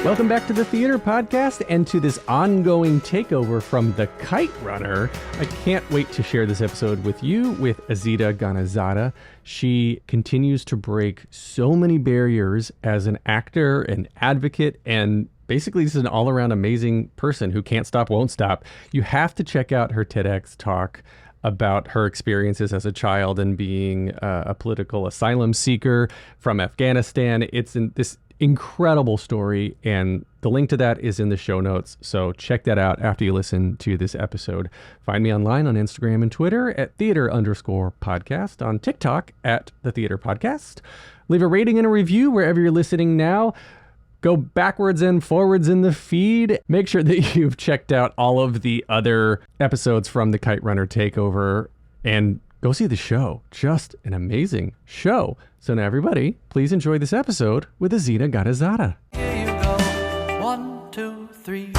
Welcome back to the Theater Podcast and to this ongoing takeover from the Kite Runner. I can't wait to share this episode with you, with Azita Ghanizada. She continues to break so many barriers as an actor, an advocate, and basically just an all-around amazing person who can't stop, won't stop. You have to check out her TEDx talk about her experiences as a child and being a political asylum seeker from Afghanistan. It's in this incredible story, and the link to that is in the show notes, so check that out after you listen to this episode. Find me online on Instagram and Twitter at theater_podcast, on TikTok at the Theater Podcast. Leave a rating and a review wherever you're listening now. Go backwards and forwards in the feed. Make sure that you've checked out all of the other episodes from the Kite Runner takeover, and go see the show. Just an amazing show. So now everybody, please enjoy this episode with Azita Ghanizada. Here you go. 1, 2, 3.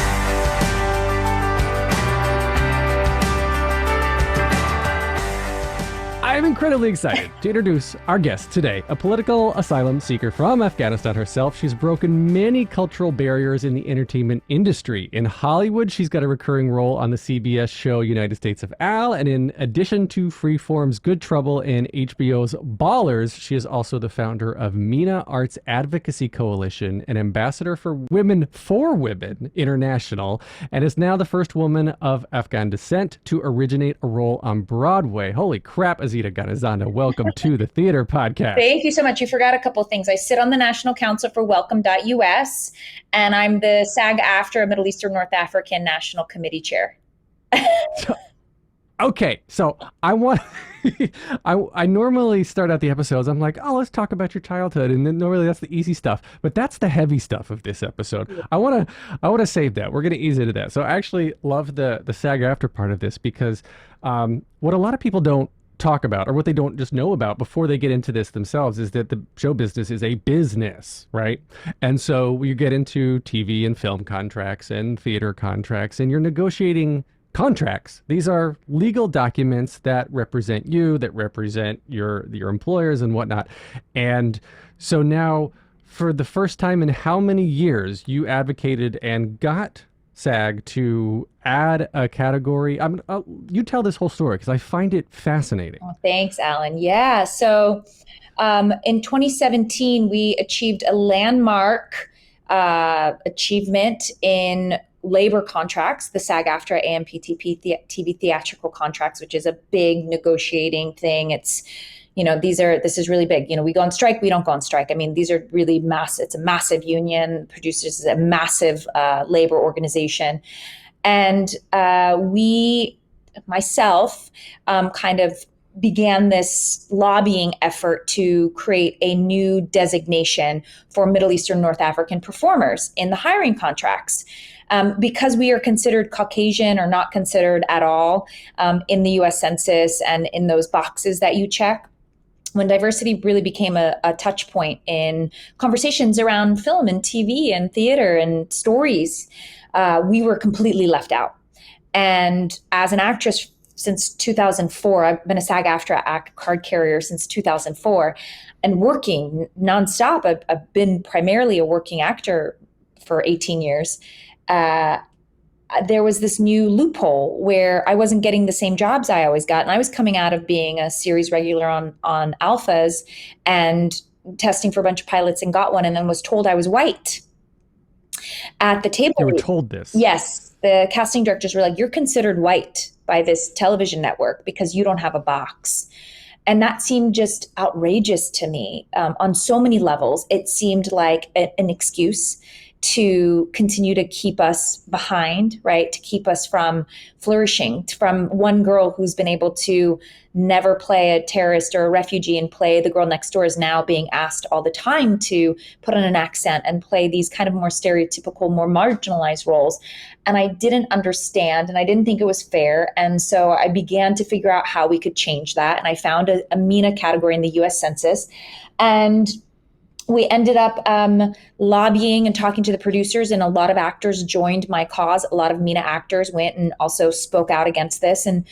I'm incredibly excited to introduce our guest today, a political asylum seeker from Afghanistan herself. She's broken many cultural barriers in the entertainment industry. In Hollywood, she's got a recurring role on the CBS show United States of Al, and in addition to Freeform's Good Trouble and HBO's Ballers, she is also the founder of MENA Arts Advocacy Coalition, an ambassador for Women for Women International, and is now the first woman of Afghan descent to originate a role on Broadway. Holy crap, Azita Ghanizada, welcome to the Theater Podcast. Thank you so much. You forgot a couple of things. I sit on the National Council for Welcome.us, and I'm the SAG-AFTRA Middle Eastern North African National Committee Chair. So I want, I normally start out the episodes, I'm like, oh, let's talk about your childhood. And then normally that's the easy stuff, but that's the heavy stuff of this episode. Yeah. I want to save that. We're going to ease into that. So I actually love the SAG-AFTRA part of this, because what a lot of people don't talk about, or what they don't just know about before they get into this themselves, is that the show business is a business, right? And so you get into TV and film contracts and theater contracts, and you're negotiating contracts. These are legal documents that represent you, that represent your employers and whatnot. And so now, for the first time in how many years, you advocated and got SAG to add a category. You tell this whole story, because I find it fascinating. Oh, thanks, Alan. Yeah. So in 2017, we achieved a landmark achievement in labor contracts, the SAG-AFTRA AMPTP TV theatrical contracts, which is a big negotiating thing. It's, this is really big. We go on strike, we don't go on strike. I mean, these are really massive. It's a massive union. Producers is a massive labor organization. And myself, kind of began this lobbying effort to create a new designation for Middle Eastern North African performers in the hiring contracts. Because we are considered Caucasian or not considered at all in the US Census and in those boxes that you check, when diversity really became a touch point in conversations around film and TV and theater and stories, we were completely left out. And as an actress since 2004, I've been a SAG-AFTRA card carrier since 2004, and working nonstop. I've been primarily a working actor for 18 years. There was this new loophole where I wasn't getting the same jobs I always got. And I was coming out of being a series regular on Alphas and testing for a bunch of pilots, and got one, and then was told I was white at the table. You were told this? Yes. The casting directors were like, you're considered white by this television network because you don't have a box. And that seemed just outrageous to me on so many levels. It seemed like an excuse to continue to keep us behind, right? To keep us from flourishing, from one girl who's been able to never play a terrorist or a refugee and play the girl next door is now being asked all the time to put on an accent and play these kind of more stereotypical, more marginalized roles. And I didn't understand, and I didn't think it was fair. And so I began to figure out how we could change that. And I found a MENA category in the US Census. And we ended up lobbying and talking to the producers, and a lot of actors joined my cause. A lot of MENA actors went and also spoke out against this. And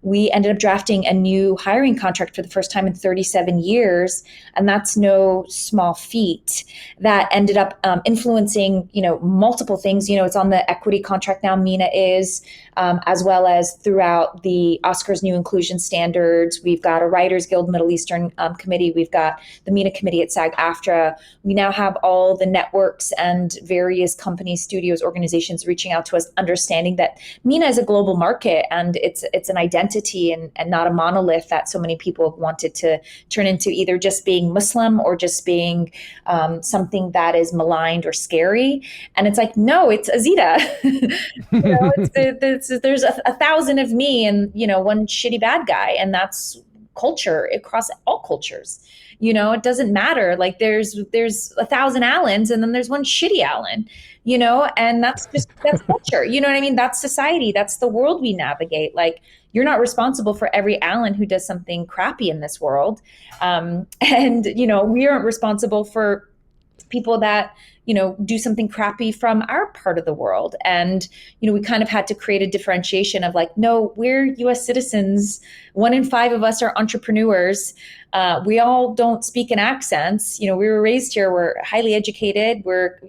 we ended up drafting a new hiring contract for the first time in 37 years. And that's no small feat. That ended up influencing, multiple things. It's on the equity contract now, MENA is, as well as throughout the Oscars new inclusion standards. We've got a Writers Guild Middle Eastern committee. We've got the MENA committee at SAG-AFTRA. We now have all the networks and various companies, studios, organizations reaching out to us, understanding that MENA is a global market and it's an identity and not a monolith that so many people have wanted to turn into either just being Muslim or just being something that is maligned or scary. And it's like, no, it's Azita. There's a thousand of me and, one shitty bad guy. And that's culture across all cultures. It doesn't matter. Like there's 1,000 Allens and then there's one shitty Allen, and that's culture. You know what I mean? That's society. That's the world we navigate. Like you're not responsible for every Allen who does something crappy in this world. And, we aren't responsible for people that, do something crappy from our part of the world. And, we kind of had to create a differentiation of like, no, we're US citizens. 1 in 5 of us are entrepreneurs. We all don't speak in accents. We were raised here. We're highly educated. We're,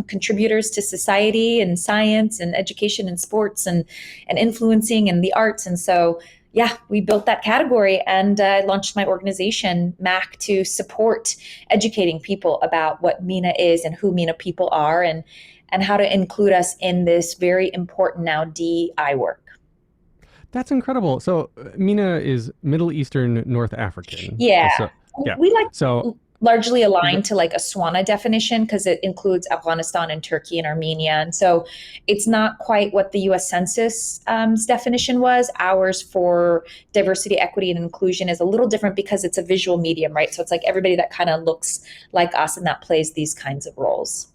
contributors to society and science and education and sports and influencing and the arts. And so, yeah, we built that category and launched my organization, MAC, to support educating people about what MENA is and who MENA people are and how to include us in this very important now DEI work. That's incredible. So MENA is Middle Eastern North African. Yeah. We largely aligned to like a SWANA definition because it includes Afghanistan and Turkey and Armenia. And so it's not quite what the US Census definition was. Ours for diversity, equity, and inclusion is a little different because it's a visual medium, right? So it's like everybody that kind of looks like us and that plays these kinds of roles.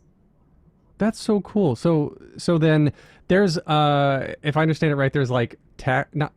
That's so cool. So then there's, if I understand it right, there's like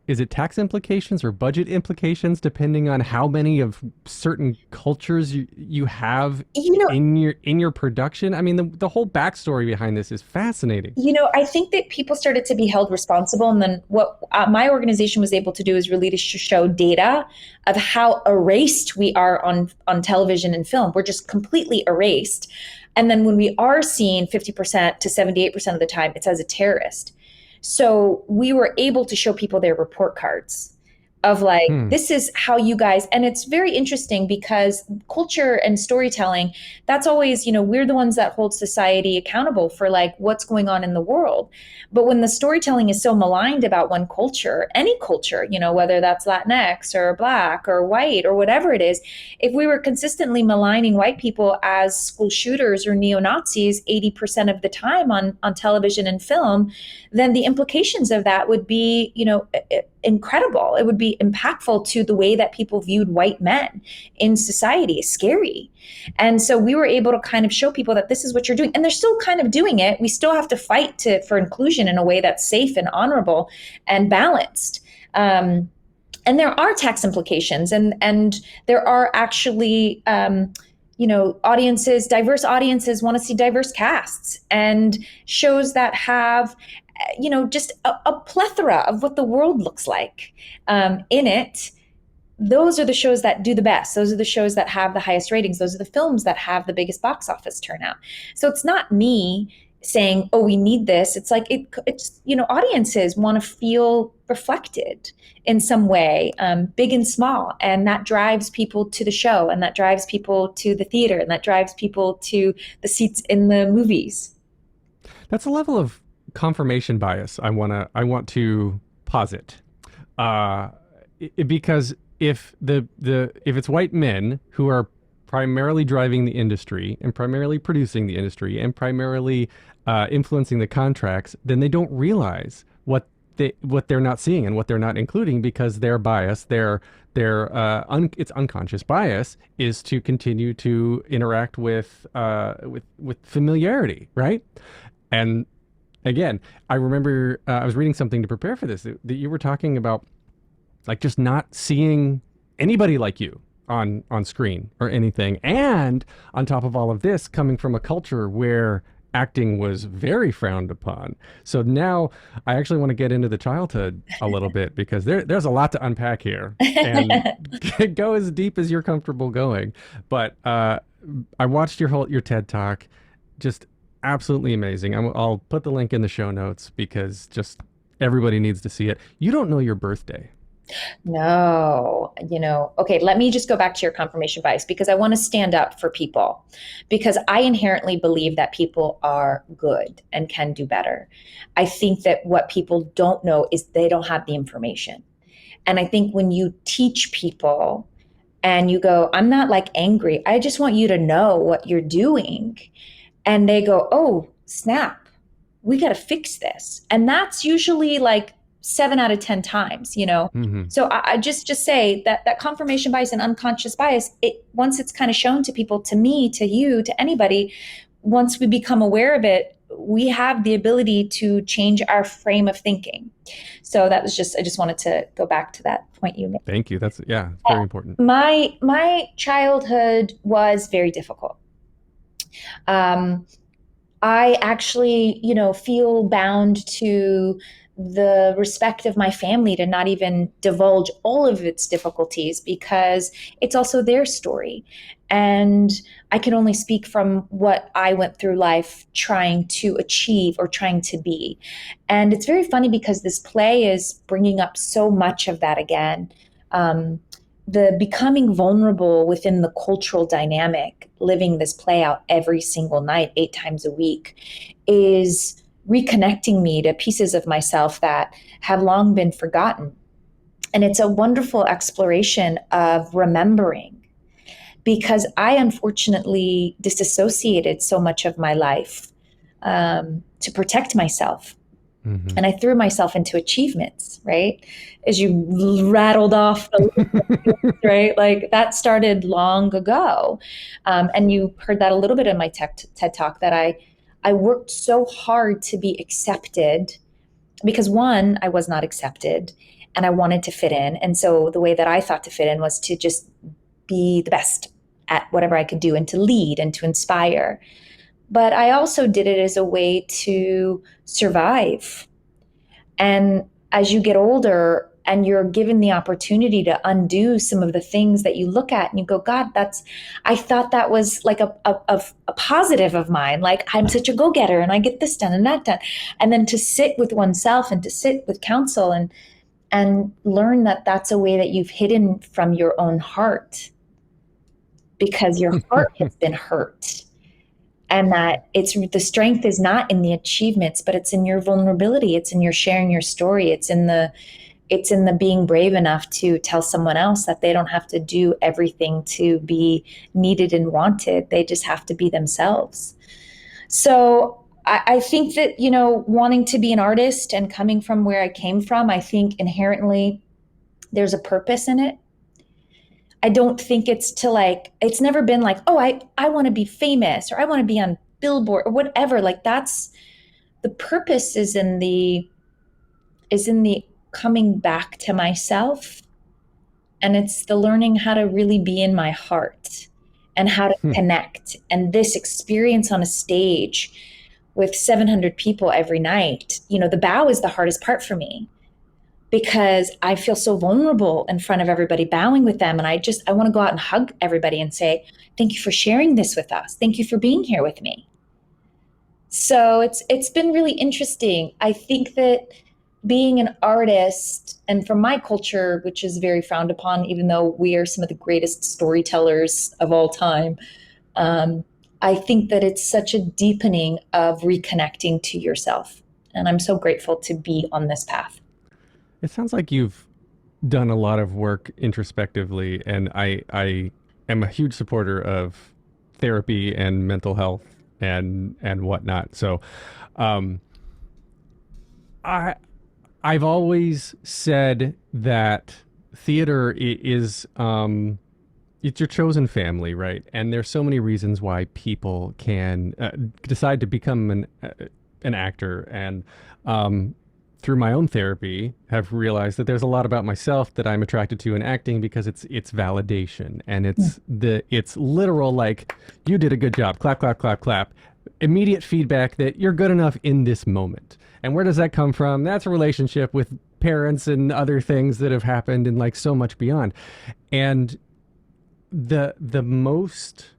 is it tax implications or budget implications depending on how many of certain cultures you have in your production? I mean, the whole backstory behind this is fascinating. I think that people started to be held responsible, and then what my organization was able to do is really to show data of how erased we are on television and film. We're just completely erased. And then when we are seen 50% to 78% of the time, it's as a terrorist. So we were able to show people their report cards of like, this is how you guys, and it's very interesting because culture and storytelling, that's always, we're the ones that hold society accountable for like what's going on in the world. But when the storytelling is so maligned about one culture, any culture, whether that's Latinx or Black or white or whatever it is, if we were consistently maligning white people as school shooters or neo-Nazis 80% of the time on television and film, then the implications of that would be, incredible. It would be impactful to the way that people viewed white men in society. Scary. And so we were able to kind of show people that this is what you're doing. And they're still kind of doing it. We still have to fight for inclusion in a way that's safe and honorable and balanced. And there are tax implications and there are actually, audiences, diverse audiences want to see diverse casts and shows that have just a plethora of what the world looks like in it. Those are the shows that do the best. Those are the shows that have the highest ratings. Those are the films that have the biggest box office turnout. So it's not me saying, oh, we need this. It's like, it's audiences want to feel reflected in some way, big and small. And that drives people to the show, and that drives people to the theater, and that drives people to the seats in the movies. That's a level of confirmation bias I want to posit, because if it's white men who are primarily driving the industry and primarily producing the industry and primarily influencing the contracts, then they don't realize what they're not seeing and what they're not including, because their bias, it's unconscious bias, is to continue to interact with familiarity, right? And again, I remember I was reading something to prepare for this that you were talking about, like just not seeing anybody like you on screen or anything. And on top of all of this, coming from a culture where acting was very frowned upon. So now I actually want to get into the childhood a little bit because there's a lot to unpack here, and go as deep as you're comfortable going. But I watched your TED Talk, just absolutely amazing. I'll put the link in the show notes because just everybody needs to see it. You don't know your birthday. No, okay, let me just go back to your confirmation bias because I want to stand up for people because I inherently believe that people are good and can do better. I think that what people don't know is they don't have the information. And I think when you teach people and you go, I'm not like angry, I just want you to know what you're doing. And they go, oh, snap, we got to fix this. And that's usually like 7 out of 10 times, So I just say that confirmation bias and unconscious bias, once it's kind of shown to people, to me, to you, to anybody, once we become aware of it, we have the ability to change our frame of thinking. So that was I just wanted to go back to that point you made. Thank you. That's very important. My childhood was very difficult. I actually, feel bound to the respect of my family to not even divulge all of its difficulties because it's also their story. And I can only speak from what I went through life trying to achieve or trying to be. And it's very funny because this play is bringing up so much of that again. The becoming vulnerable within the cultural dynamic, living this play out every single night, 8 times a week, is reconnecting me to pieces of myself that have long been forgotten. And it's a wonderful exploration of remembering because I unfortunately disassociated so much of my life to protect myself. Mm-hmm. And I threw myself into achievements, right? As you rattled off the right? Like that started long ago. And you heard that a little bit in my TED Talk that I worked so hard to be accepted because one, I was not accepted and I wanted to fit in. And so the way that I thought to fit in was to just be the best at whatever I could do and to lead and to inspire. But I also did it as a way to survive. And as you get older and you're given the opportunity to undo some of the things that you look at and you go, God, I thought that was like a positive of mine. Like I'm such a go-getter and I get this done and that done. And then to sit with oneself and to sit with counsel and learn that that's a way that you've hidden from your own heart because your heart has been hurt. And that the strength is not in the achievements, but it's in your vulnerability. It's in your sharing your story. It's in the being brave enough to tell someone else that they don't have to do everything to be needed and wanted. They just have to be themselves. So I think that, wanting to be an artist and coming from where I came from, I think inherently there's a purpose in it. I don't think it's it's never been like, oh, I want to be famous or I want to be on Billboard or whatever. Like the purpose is in the coming back to myself. And it's the learning how to really be in my heart and how to connect. And this experience on a stage with 700 people every night, the bow is the hardest part for me. Because I feel so vulnerable in front of everybody, bowing with them. And I want to go out and hug everybody and say, thank you for sharing this with us. Thank you for being here with me. So it's been really interesting. I think that being an artist, and from my culture, which is very frowned upon, even though we are some of the greatest storytellers of all time, I think that it's such a deepening of reconnecting to yourself. And I'm so grateful to be on this path. It sounds like you've done a lot of work introspectively, and I am a huge supporter of therapy and mental health and whatnot. So, I've always said that theater is it's your chosen family, right? And there's so many reasons why people can decide to become an actor, and through my own therapy, have realized that there's a lot about myself that I'm attracted to in acting because it's validation, and it's literal, like, you did a good job, clap, clap, clap, clap. immediate feedback that you're good enough in this moment. And where does that come from? That's a relationship with parents and other things that have happened and like so much beyond. And the most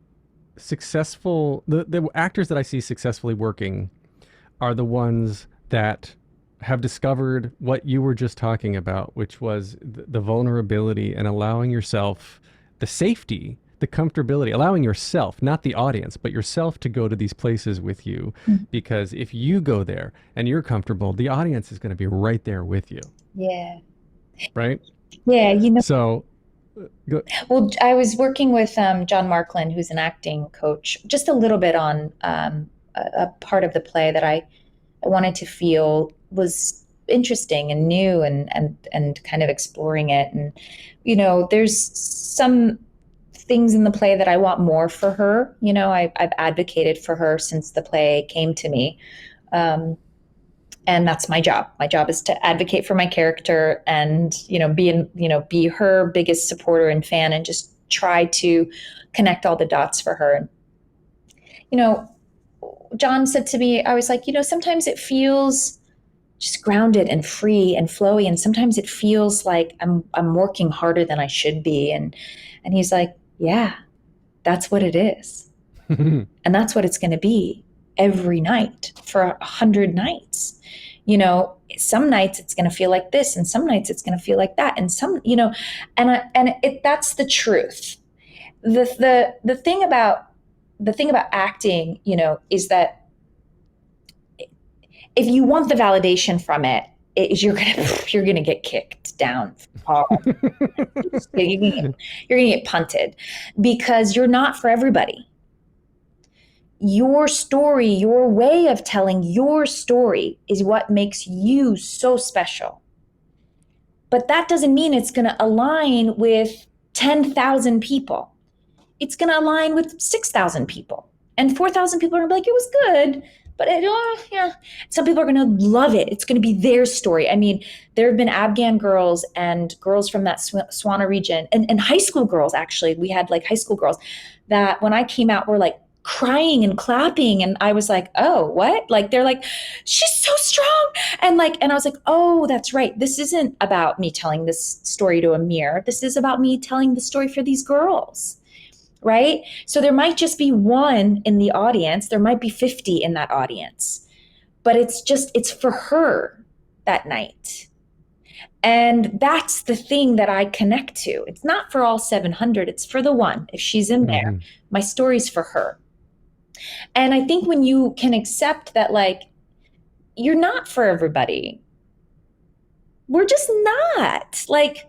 successful, the actors that I see successfully working are the ones that have discovered what you were just talking about, which was the vulnerability and allowing yourself the safety, the comfortability, allowing yourself, not the audience, but yourself to go to these places with you. Because if you go there and you're comfortable, the audience is going to be right there with you. Yeah. Right? Yeah. So, well, I was working with John Markland, who's an acting coach, just a little bit on a part of the play that I wanted to feel was interesting and new and kind of exploring it. And, there's some things in the play that I want more for her. I've advocated for her since the play came to me. And that's my job. My job is to advocate for my character and, be her biggest supporter and fan and just try to connect all the dots for her. And, John said to me, I was like, sometimes it feels just grounded and free and flowy. And sometimes it feels like I'm working harder than I should be. And he's like, yeah, that's what it is. And that's what it's going to be every night for 100 nights. Some nights it's going to feel like this, and some nights it's going to feel like that. And some, that's the truth. The thing about acting, is that if you want the validation from it, you're gonna get kicked down hard. You're gonna get punted because you're not for everybody. Your story, your way of telling your story is what makes you so special. But that doesn't mean it's going to align with 10,000 people. It's going to align with 6,000 people. And 4,000 people are going to be like, it was good, but yeah. Some people are going to love it. It's going to be their story. I mean, there have been Afghan girls and girls from that Swana region and high school girls, actually. We had like high school girls that when I came out were like crying and clapping. And I was like, oh, what? Like, they're like, she's so strong. And I was like, oh, that's right. This isn't about me telling this story to a mirror. This is about me telling the story for these girls. Right? So there might just be one in the audience. There might be 50 in that audience, but it's for her that night. And that's the thing that I connect to. It's not for all 700. It's for the one. If she's in there, my story's for her. And I think when you can accept that, like, you're not for everybody, we're just not. Like,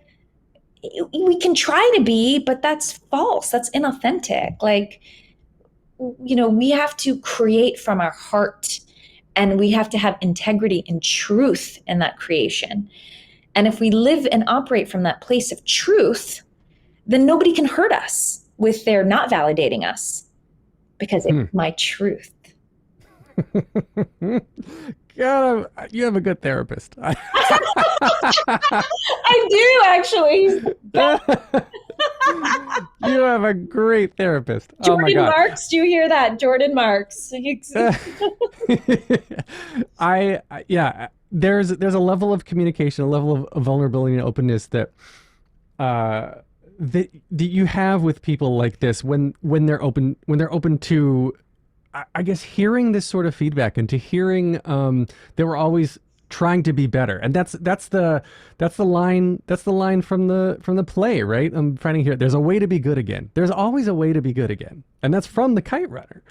we can try to be, but that's false. That's inauthentic. Like, we have to create from our heart, and we have to have integrity and truth in that creation. And if we live and operate from that place of truth, then nobody can hurt us with their not validating us, because it's my truth. God, you have a good therapist. I do, actually. You have a great therapist. Jordan oh my God. Marks, do you hear that? Jordan Marks. There's a level of communication, a level of vulnerability and openness that that you have with people like this when they're open to, I guess, hearing this sort of feedback and to hearing they were always trying to be better. And that's the line from the play, right? I'm finding here, there's a way to be good again. There's always a way to be good again. And that's from the Kite Runner.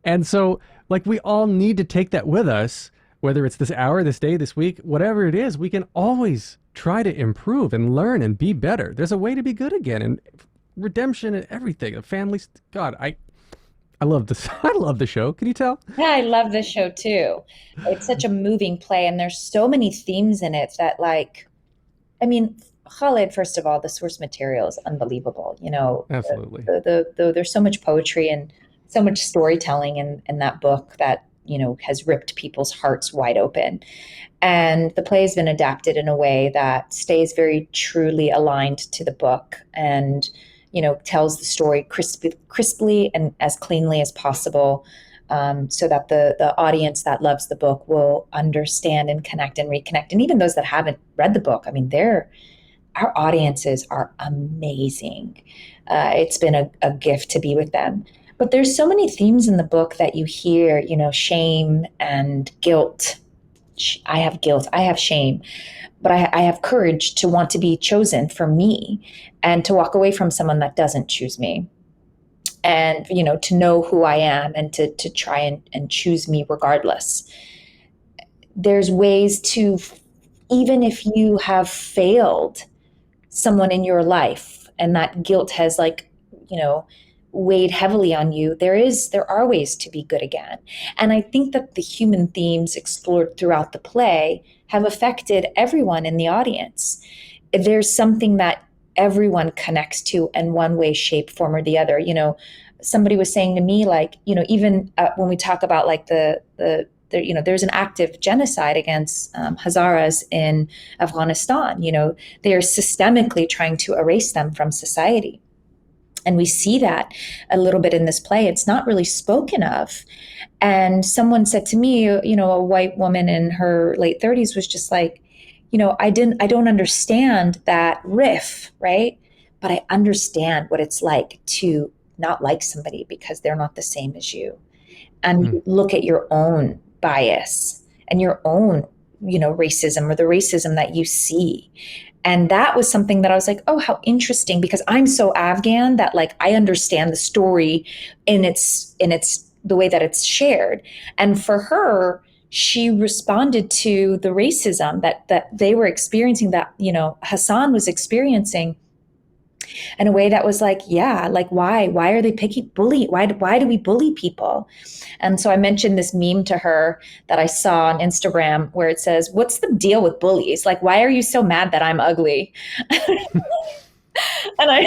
And so, like, we all need to take that with us, whether it's this hour, this day, this week, whatever it is. We can always try to improve and learn and be better. There's a way to be good again, and redemption and everything. The families, God, I love this. I love the show. Can you tell? Yeah, I love this show too. It's such a moving play, and there's so many themes in it that, like, I mean, Khalid, first of all, the source material is unbelievable. Absolutely. There's so much poetry and so much storytelling in that book that, has ripped people's hearts wide open. And the play has been adapted in a way that stays very truly aligned to the book and, tells the story crisply and as cleanly as possible. so that the audience that loves the book will understand and connect and reconnect. And even those that haven't read the book, I mean, our audiences are amazing. It's been a gift to be with them. But there's so many themes in the book that you hear, you know, shame and guilt. I have guilt, I have shame, but I have courage to want to be chosen for me and to walk away from someone that doesn't choose me. And, you know, to know who I am and to try and choose me regardless. There's ways to, even if you have failed someone in your life and that guilt has, like, you know, weighed heavily on you, there are ways to be good again. And I think that the human themes explored throughout the play have affected everyone in the audience. There's something that everyone connects to in one way, shape, form, or the other. You know, somebody was saying to me, like, you know, even when we talk about like the you know, there's an active genocide against Hazaras in Afghanistan. You know, they are systemically trying to erase them from society. And we see that a little bit in this play. It's not really spoken of. And someone said to me, you know, a white woman in her late 30s was just like, you know, I don't understand that riff, right? But I understand what it's like to not like somebody because they're not the same as you. And you look at your own bias and your own, you know, racism or the racism that you see. And that was something that I was like, oh, how interesting, because I'm so Afghan that, like, I understand the story in its the way that it's shared. And for her, she responded to the racism that they were experiencing, that, you know, Hassan was experiencing, in a way that was like, yeah, like, why are they bully? Why do we bully people? And so I mentioned this meme to her that I saw on Instagram where it says, what's the deal with bullies? Like, why are you so mad that I'm ugly? And I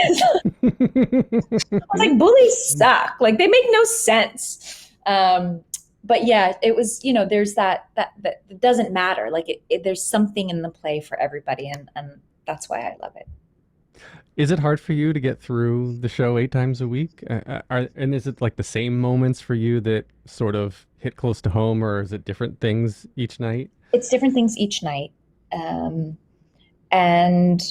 was like, bullies suck. Like, they make no sense. But yeah, it was, you know, there's that it doesn't matter. Like, there's something in the play for everybody. And that's why I love it. Is it hard for you to get through the show 8 times a week? And is it like the same moments for you that sort of hit close to home, or is it different things each night? It's different things each night. And,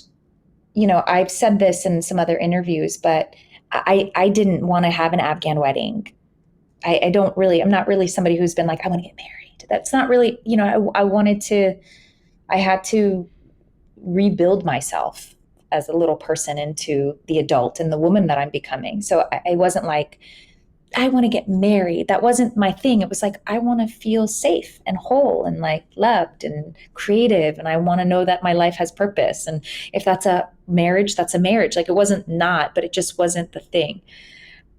you know, I've said this in some other interviews, but I didn't want to have an Afghan wedding. I'm not really somebody who's been like, I want to get married. That's not really, you know, I had to rebuild myself as a little person into the adult and the woman that I'm becoming. So I wasn't like, I want to get married. That wasn't my thing. It was like, I want to feel safe and whole and like loved and creative. And I want to know that my life has purpose. And if that's a marriage, that's a marriage. Like, it wasn't not, but it just wasn't the thing.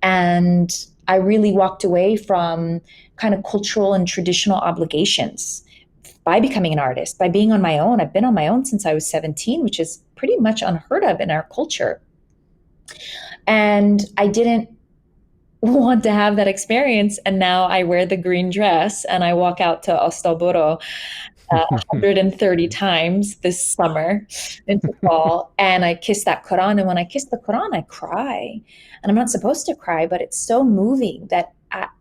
And I really walked away from kind of cultural and traditional obligations by becoming an artist, by being on my own. I've been on my own since I was 17, which is pretty much unheard of in our culture. And I didn't want to have that experience. And now I wear the green dress and I walk out to Ostaburo 130 times this summer into fall, and I kiss that Quran. And when I kiss the Quran, I cry. And I'm not supposed to cry, but it's so moving that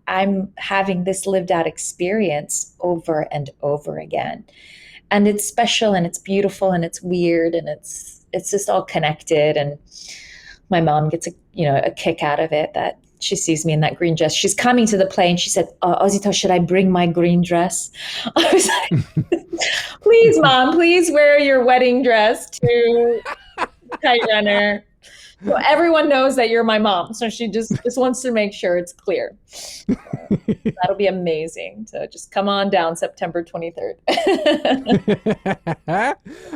I'm having this lived out experience over and over again. And it's special and it's beautiful and it's weird and it's just all connected. And my mom gets a kick out of it that she sees me in that green dress. She's coming to the play and she said, Azita, should I bring my green dress? I was like, please, Mom, please wear your wedding dress to Kite Runner. So everyone knows that you're my mom. So she just wants to make sure it's clear. So that'll be amazing. So just come on down September 23rd.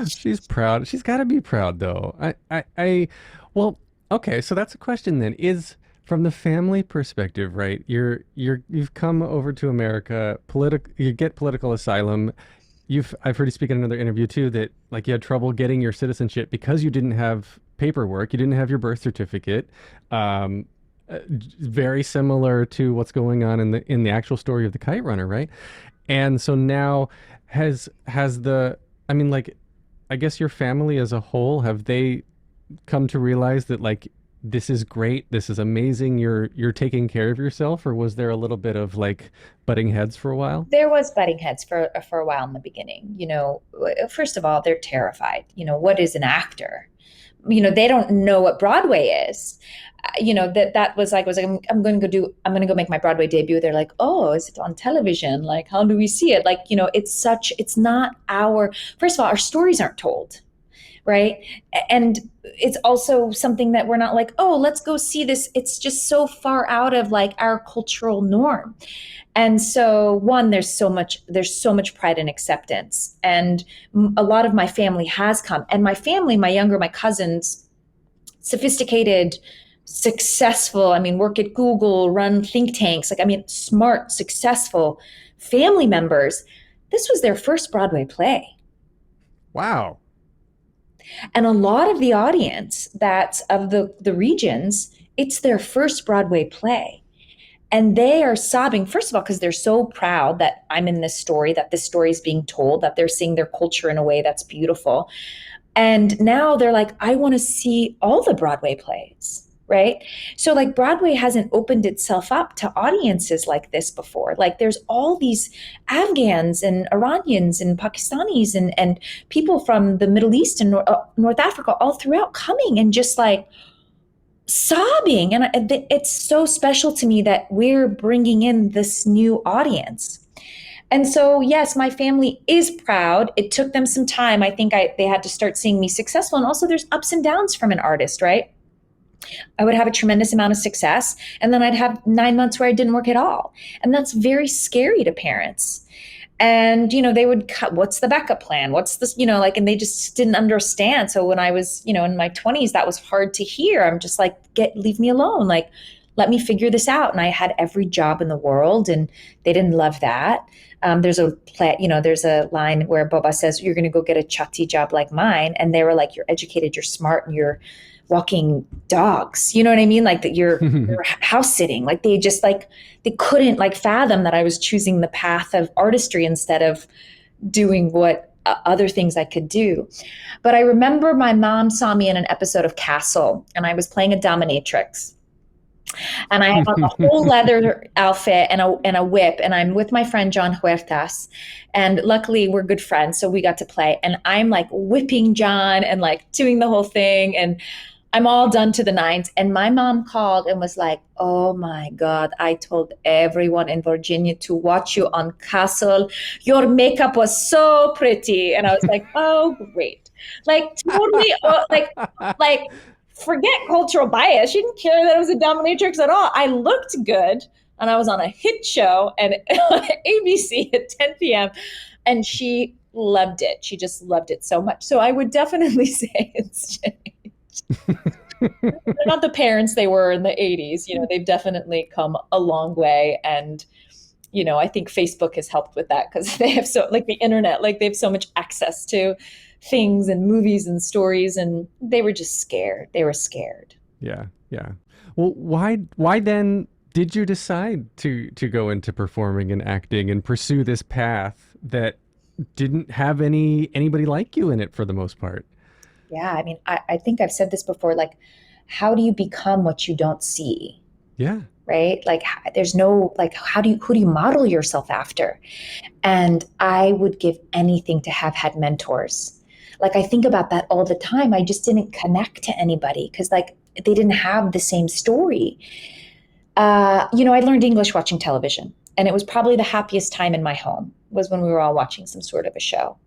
She's proud. She's got to be proud, though. Well, okay. So that's a question then. Is from the family perspective, right? You've come over to America. You get political asylum. I've heard you speak in another interview too that, like, you had trouble getting your citizenship because you didn't have paperwork. You didn't have your birth certificate. Very similar to what's going on in the actual story of the Kite Runner, right? And so now I guess your family as a whole, have they come to realize that, like, this is great, this is amazing, you're taking care of yourself, or was there a little bit of like butting heads for a while? There was butting heads for a while in the beginning. First of all, they're terrified. What is an actor? They don't know what Broadway is. That was like, I'm going to go make my Broadway debut. They're like, oh, is it on television? Like, how do we see it? Like, it's not first of all, our stories aren't told. Right. And it's also something that we're not like, oh, let's go see this. It's just so far out of like our cultural norm. And so there's so much pride and acceptance. And a lot of my family has come, and my cousins, sophisticated, successful, work at Google, run think tanks, smart, successful family members. This was their first Broadway play. Wow. And a lot of the audience that's of the regions, it's their first Broadway play. And they are sobbing, first of all, because they're so proud that I'm in this story, that this story is being told, that they're seeing their culture in a way that's beautiful. And now they're like, I want to see all the Broadway plays. Right. So like Broadway hasn't opened itself up to audiences like this before. Like there's all these Afghans and Iranians and Pakistanis and people from the Middle East and North Africa all throughout coming and just like sobbing. And it's so special to me that we're bringing in this new audience. And so, yes, my family is proud. It took them some time. I think they had to start seeing me successful. And also there's ups and downs from an artist, right? I would have a tremendous amount of success, and then I'd have 9 months where I didn't work at all. And that's very scary to parents. And, they would cut, what's the backup plan? What's this, and they just didn't understand. So when I was, in my 20s, that was hard to hear. I'm just like, leave me alone. Like, let me figure this out. And I had every job in the world, and they didn't love that. There's a line where Baba says, you're going to go get a chatti job like mine. And they were like, you're educated, you're smart, and you're walking dogs. You know what I mean? Like that you're house sitting. Like they just like, they couldn't like fathom that I was choosing the path of artistry instead of doing what other things I could do. But I remember my mom saw me in an episode of Castle, and I was playing a dominatrix. And I have a whole leather outfit and a whip, and I'm with my friend John Huertas, and luckily we're good friends, so we got to play. And I'm like whipping John and like doing the whole thing, and I'm all done to the nines. And my mom called and was like, oh my God, I told everyone in Virginia to watch you on Castle. Your makeup was so pretty. And I was like, oh, great. Like totally like forget cultural bias. She didn't care that I was a dominatrix at all. I looked good, and I was on a hit show and ABC at 10 p.m. And she loved it. She just loved it so much. So I would definitely say it's changed. They're not the parents they were in the 80s. They've definitely come a long way. And, I think Facebook has helped with that, because they have the internet, like they have so much access to things and movies and stories, and they were just scared. They were scared. Yeah. Yeah. Well, why then did you decide to go into performing and acting and pursue this path that didn't have anybody like you in it for the most part? Yeah. I think I've said this before, like, how do you become what you don't see? Yeah. Right? Like there's no, like, who do you model yourself after? And I would give anything to have had mentors. Like, I think about that all the time. I just didn't connect to anybody because like they didn't have the same story. I learned English watching television, and it was probably the happiest time in my home was when we were all watching some sort of a show.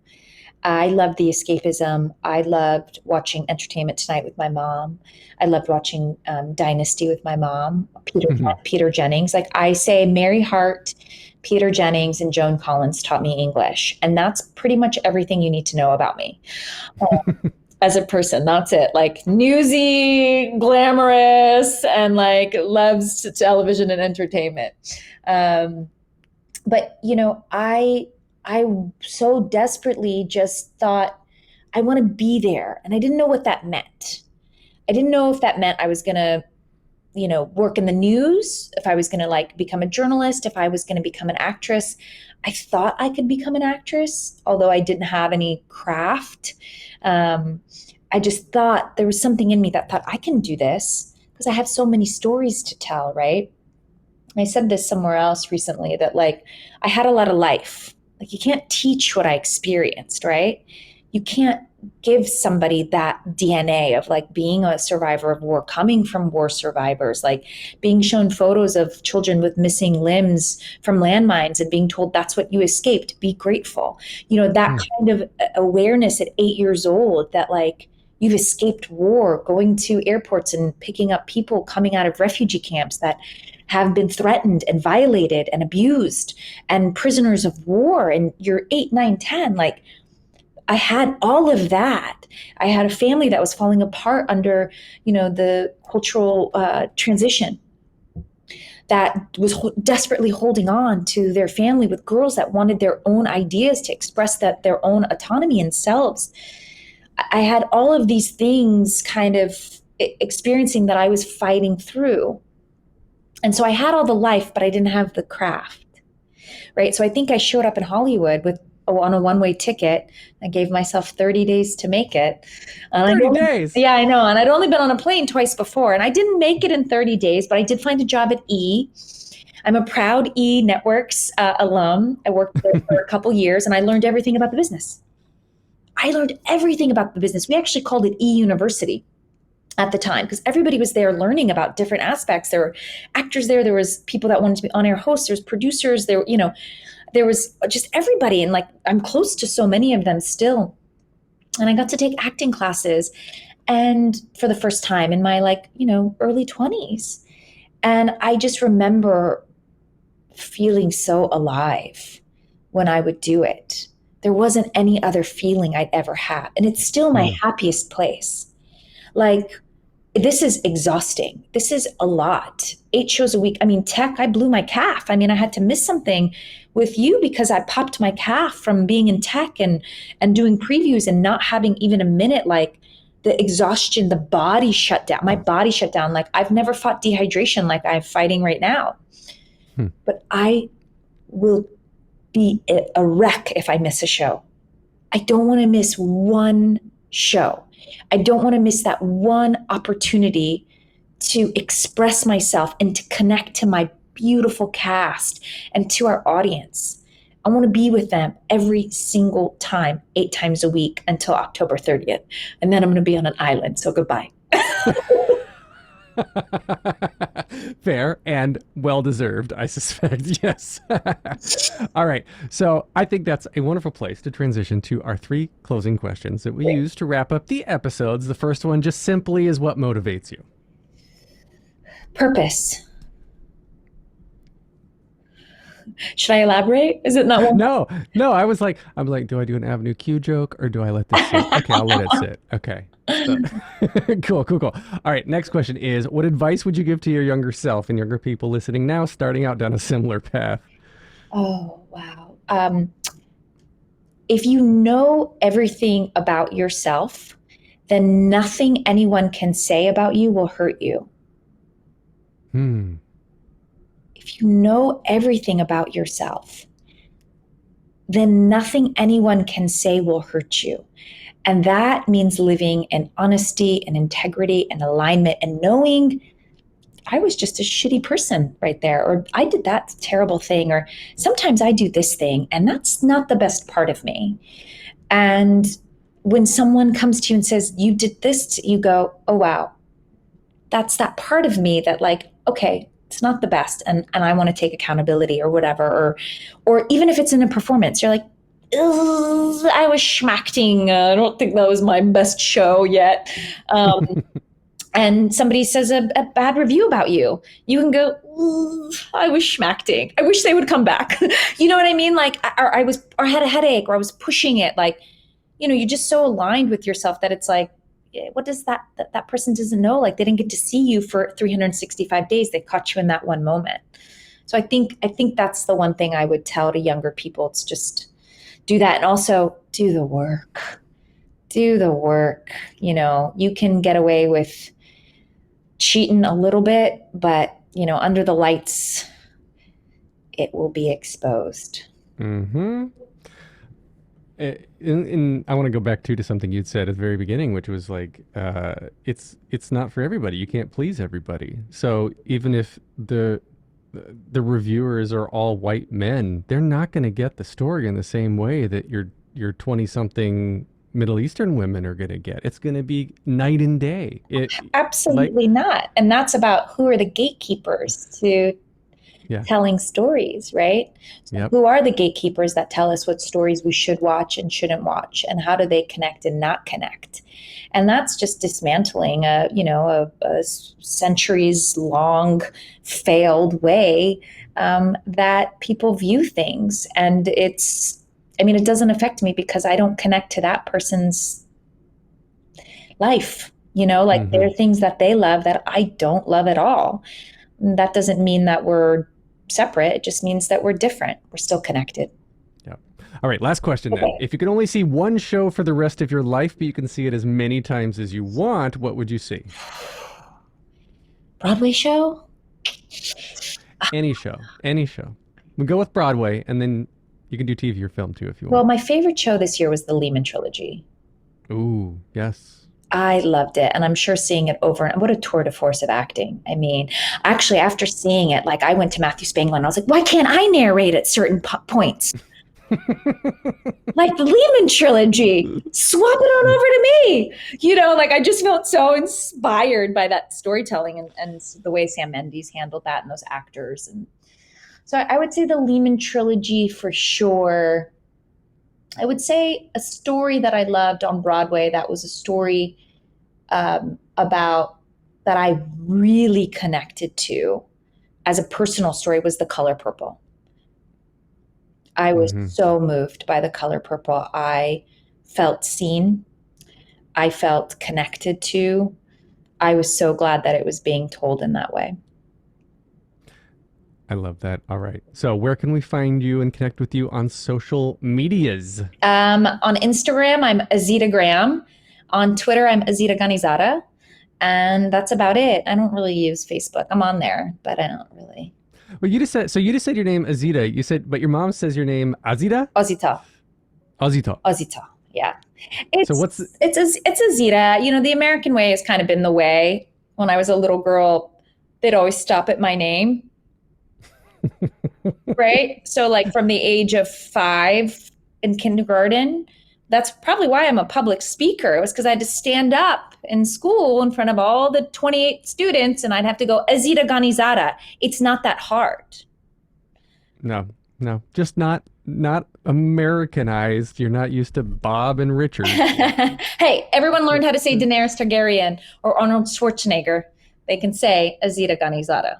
I loved the escapism. I loved watching Entertainment Tonight with my mom. I loved watching Dynasty with my mom, Peter Jennings. Like I say, Mary Hart, Peter Jennings, and Joan Collins taught me English. And that's pretty much everything you need to know about me as a person. That's it. Like newsy, glamorous, and like loves television and entertainment. But, I so desperately just thought, I want to be there. And I didn't know what that meant. I didn't know if that meant I was going to, work in the news, if I was going to like become a journalist, if I was going to become an actress. I thought I could become an actress, although I didn't have any craft. I just thought there was something in me that thought I can do this. because I have so many stories to tell, right? I said this somewhere else recently that like I had a lot of life. Like you can't teach what I experienced, right? You can't give somebody that DNA of like being a survivor of war, coming from war survivors, like being shown photos of children with missing limbs from landmines and being told that's what you escaped, be grateful. You know, that kind of awareness at 8 years old that like you've escaped war, going to airports and picking up people coming out of refugee camps that have been threatened and violated and abused and prisoners of war, and you're 8, 9, 10. Like I had all of that. I had a family that was falling apart under, you know, the cultural transition, that was desperately holding on to their family with girls that wanted their own ideas to express that their own autonomy and selves. I had all of these things kind of experiencing that I was fighting through. And so I had all the life, but I didn't have the craft, right? So I think I showed up in Hollywood on a one-way ticket. I gave myself 30 days to make it. 30 days? Yeah, I know. And I'd only been on a plane twice before. And I didn't make it in 30 days, but I did find a job at E! I'm a proud E! Networks alum. I worked there for a couple years, and I learned everything about the business. I learned everything about the business. We actually called it E! University at the time because everybody was there learning about different aspects. There were actors there. There was people that wanted to be on-air hosts. There was producers. There, you know, there was just everybody. And like, I'm close to so many of them still. And I got to take acting classes and for the first time in my like, you know, early 20s. And I just remember feeling so alive when I would do it. There wasn't any other feeling I'd ever had. And it's still my happiest place. Like, this is exhausting. This is a lot. 8 shows a week. I mean, tech, I blew my calf. I mean, I had to miss something with you because I popped my calf from being in tech and doing previews and not having even a minute, like the exhaustion, the body shut down. My body shut down. Like I've never fought dehydration like I'm fighting right now. But I will be a wreck if I miss a show. I don't want to miss one show. I don't want to miss that one opportunity to express myself and to connect to my beautiful cast and to our audience. I want to be with them every single time, 8 times a week until October 30th. And then I'm going to be on an island. So goodbye. Fair and well-deserved, I suspect. Yes. All right. So I think that's a wonderful place to transition to our 3 closing questions that we use to wrap up the episodes. The first one just simply is, what motivates you? Purpose. Should I elaborate? Is it not one? No. I'm like, do I do an Avenue Q joke or do I let this sit? Okay, I'll let it sit. Okay. Cool. All right. Next question is, what advice would you give to your younger self and younger people listening now, starting out down a similar path? Oh, wow. If you know everything about yourself, then nothing anyone can say about you will hurt you. If you know everything about yourself, then nothing anyone can say will hurt you. And that means living in honesty and integrity and alignment and knowing I was just a shitty person right there, or I did that terrible thing, or sometimes I do this thing and that's not the best part of me. And when someone comes to you and says, you did this, you go, oh, wow, that's that part of me that like, okay, it's not the best. And I want to take accountability or whatever, or even if it's in a performance, you're like, I was schmacting. I don't think that was my best show yet. And somebody says a bad review about you, you can go, I was schmacting. I wish they would come back. You know what I mean? Like, or I had a headache, or I was pushing it. Like, you know, you're just so aligned with yourself that it's like, what does that person doesn't know? Like, they didn't get to see you for 365 days. They caught you in that one moment. So I think that's the one thing I would tell to younger people. It's just do that. And also do the work. Do the work. You know, you can get away with cheating a little bit, but, you know, under the lights, it will be exposed. I want to go back to something you'd said at the very beginning, which was like, it's not for everybody. You can't please everybody. So even if the reviewers are all white men, they're not going to get the story in the same way that your 20-something Middle Eastern women are going to get. It's going to be night and day. Absolutely not. And that's about who are the gatekeepers to telling stories, right? So Yep. who are the gatekeepers that tell us what stories we should watch and shouldn't watch, and how do they connect and not connect? And that's just dismantling a centuries long failed way that people view things. And it doesn't affect me because I don't connect to that person's life. There are things that they love that I don't love at all. That doesn't mean that we're separate. It just means that we're different. We're still connected. Yeah. All right. Last question then. If you could only see one show for the rest of your life, but you can see it as many times as you want, what would you see? Broadway show? Any show. We'll go with Broadway, and then you can do TV or film too if you want. Well, my favorite show this year was the Lehman trilogy. Ooh, yes. I loved it. And I'm sure seeing it over, and what a tour de force of acting. I mean, actually, after seeing it, I went to Matthew Spangler and I was like, why can't I narrate at certain points? Like the Lehman trilogy, swap it on over to me. I just felt so inspired by that storytelling and the way Sam Mendes handled that and those actors. And so I would say the Lehman trilogy for sure. I would say a story that I loved on Broadway that was a story about that I really connected to as a personal story was The Color Purple. I was so moved by The Color Purple. I felt seen. I felt connected to. I was so glad that it was being told in that way. I love that. All right. So where can we find you and connect with you on social medias? On Instagram, I'm Azita Graham. On Twitter, I'm Azita Ghanizada. And that's about it. I don't really use Facebook. I'm on there, but I don't really. Well, you just said your name Azita. You said, but your mom says your name Azita? Azita. Yeah. It's Azita. The American way has kind of been the way. When I was a little girl, they'd always stop at my name. Right? So from the age of 5 in kindergarten, that's probably why I'm a public speaker. It was because I had to stand up in school in front of all the 28 students and I'd have to go, Azita Ghanizada. It's not that hard. No, just not Americanized. You're not used to Bob and Richard. Hey, everyone learned how to say Daenerys Targaryen or Arnold Schwarzenegger. They can say Azita Ghanizada.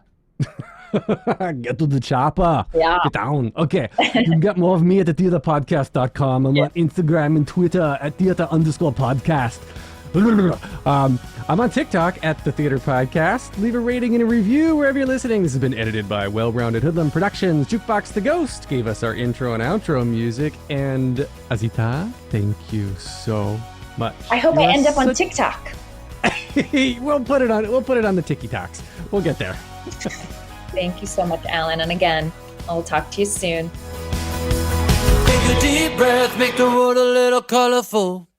Get to the chopper. Yeah. Get down. Okay. You can get more of me at the theaterpodcast.com. I'm on Instagram and Twitter at theater_podcast. I'm on TikTok at the Theater Podcast. Leave a rating and a review wherever you're listening. This has been edited by Well-Rounded Hoodlum Productions. Jukebox the Ghost gave us our intro and outro music. And Azita, thank you so much. I hope I end up on TikTok. We'll put it on the TikToks. We'll get there. Thank you so much, Alan. And again, I'll talk to you soon. Take a deep breath, make the world a little colorful.